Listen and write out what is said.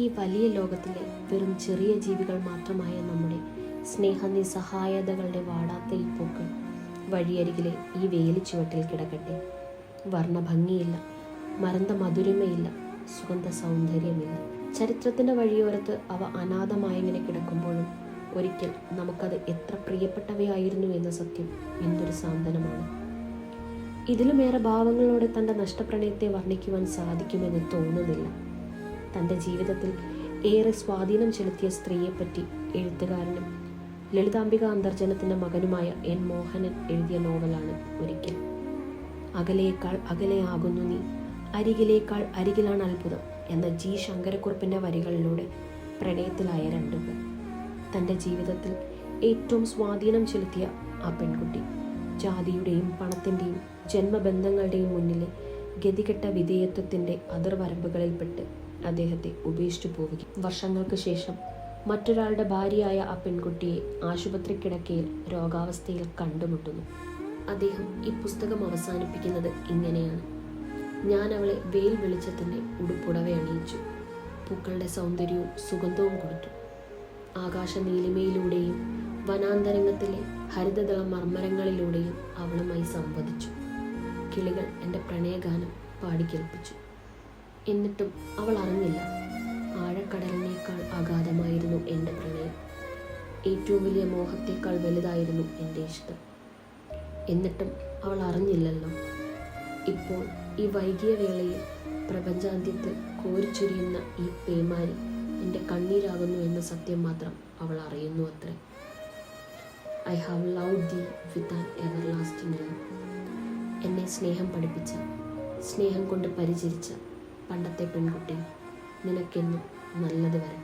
ഈ വലിയ ലോകത്തിലെ വെറും ചെറിയ ജീവികൾ മാത്രമായ നമ്മുടെ സ്നേഹനിസ്സഹായതകളുടെ വാടാത്ത ഈ പൂക്കൾ വഴിയരികിലെ ഈ വേലിച്ചുവട്ടിൽ കിടക്കട്ടെ. വർണ്ണഭംഗിയില്ല, മരന്ത മധുരിമയില്ല, സുഗന്ധ സൗന്ദര്യമില്ല. ചരിത്രത്തിൻ്റെ വഴിയോരത്ത് അവ അനാഥമായിങ്ങനെ കിടക്കുമ്പോഴും ഒരിക്കൽ നമുക്കത് എത്ര പ്രിയപ്പെട്ടവയായിരുന്നു എന്ന സത്യം എന്തൊരു സാന്ത്വനമാണ്. ഇതിലുമേറെ ഭാവങ്ങളോടെ തൻ്റെ നഷ്ടപ്രണയത്തെ വർണ്ണിക്കുവാൻ സാധിക്കുമെന്ന് തോന്നുന്നില്ല. തൻ്റെ ജീവിതത്തിൽ ഏറെ സ്വാധീനം ചെലുത്തിയ സ്ത്രീയെപ്പറ്റി എഴുത്തുകാരനും ലളിതാംബിക അന്തർജനത്തിൻ്റെ മകനുമായ എൻ മോഹനൻ എഴുതിയ നോവലാണ് ഒരിക്കൽ. അകലേക്കാൾ അകലെയാകുന്നു നീ, അരികിലേക്കാൾ അരികിലാണ് അത്ഭുതം എന്ന ജി ശങ്കരക്കുറുപ്പിൻ്റെ വരികളിലൂടെ പ്രണയത്തിലായ രണ്ടുപേർ. തൻ്റെ ജീവിതത്തിൽ ഏറ്റവും സ്വാധീനം ചെലുത്തിയ ആ പെൺകുട്ടി ജാതിയുടെയും പണത്തിൻ്റെയും ജന്മബന്ധങ്ങളുടെയും മുന്നിലെ ഗതികെട്ട വിധേയത്വത്തിൻ്റെ അതിർവരമ്പുകളിൽപ്പെട്ട് അദ്ദേഹത്തെ ഉപേക്ഷിച്ചു പോവുകയും വർഷങ്ങൾക്ക് ശേഷം മറ്റൊരാളുടെ ഭാര്യയായ ആ പെൺകുട്ടിയെ ആശുപത്രി കിടക്കയിൽ രോഗാവസ്ഥയിൽ കണ്ടുമുട്ടുന്നു. അദ്ദേഹം ഈ പുസ്തകം അവസാനിപ്പിക്കുന്നത് ഇങ്ങനെയാണ്: ഞാൻ അവളെ വെയിൽ വെളിച്ചത്തിൻ്റെ ഉടുപ്പുടവ അണിയിച്ചു, പൂക്കളുടെ സൗന്ദര്യവും സുഗന്ധവും കൊടുത്തു. ആകാശ നീലിമയിലൂടെയും വനാന്തരംഗത്തിലെ ഹരിതദള മർമ്മരങ്ങളിലൂടെയും അവളുമായി സംവദിച്ചു. കിളികൾ എൻ്റെ പ്രണയഗാനം പാടിക്കേൽപ്പിച്ചു. എന്നിട്ടും അവൾ അറിഞ്ഞില്ല, ആഴക്കടലിനേക്കാൾ അഗാധമായിരുന്നു എൻ്റെ പ്രണയം. ഏറ്റവും വലിയ മോഹത്തേക്കാൾ വലുതായിരുന്നു എൻ്റെ ഇഷ്ടം. എന്നിട്ടും അവൾ അറിഞ്ഞില്ലല്ലോ. ഇപ്പോൾ ഈ വൈകിയ വേളയിൽ പ്രപഞ്ചാന്ത്യത്തിൽ കോരിച്ചൊരിയുന്ന ഈ പേമാരി എൻ്റെ കണ്ണീരാകുന്നു എന്ന സത്യം മാത്രം അവൾ അറിയുന്നു അത്രേ. ഐ ഹാവ് ലവ്ഡ് ദീ വിത്ത് ആൻ എവർലാസ്റ്റിംഗ് ലവ്. എന്നെ സ്നേഹം പഠിപ്പിച്ച, സ്നേഹം കൊണ്ട് പരിചരിച്ച പണ്ടത്തെ പെൺകുട്ടി, നിനക്കെന്നും നല്ലത് വരട്ടെ.